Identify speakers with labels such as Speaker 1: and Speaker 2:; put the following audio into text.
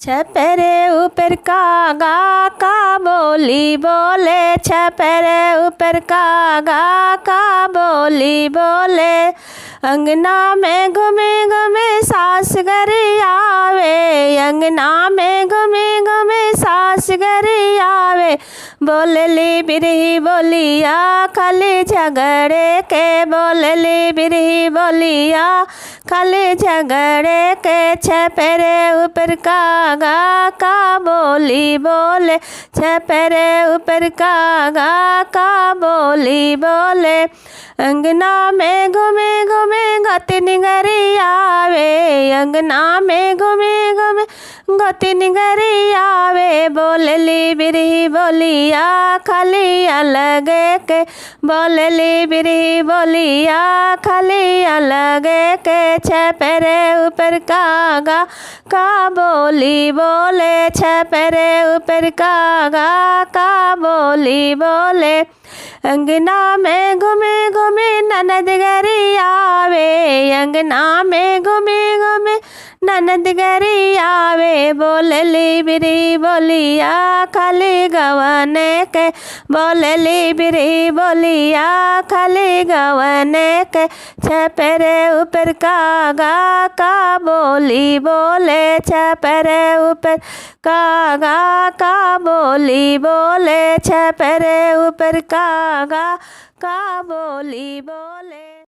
Speaker 1: छपरे ऊपर कागा का बोली बोले, छपरे ऊपर कागा का बोली बोले। अंगना में घूमे घूमे सास घरी आवे, अंगना में घूमे घूमे सास घरी आवे। बोलली बिरही बोलिया खाली झगड़े के, बोलली बिरही बोलिया खाली झगड़े के। छपरे ऊपर कागा का बोली बोले, छपरे ऊपर कागा का बोली बोले। अंगना में घूमे घूमे गोतिन घरी आवे, अंगना में घूमे घूमे गोतिन घरी आवे। बोलली बिरही बोलिया खाली अलग के, बोलली बिरही बोलिया खाली अलग के। छपरे ऊपर कागा का बोली बोले, छपरे ऊपर कागा का बोली बोले। अंगना में घूमे घूमे ननद घरी आवे, अंगना में घूमे घूमे ननद घरी आवे। बोलली बिरही बोलिया खाली गवने के, बोलली बिरही बोलिया खाली गवने के। छपरे ऊपर कागा का बोली बोले, छपरे ऊपर कागा का बोली बोले, छपरे ऊपर कागा का बोली बोले।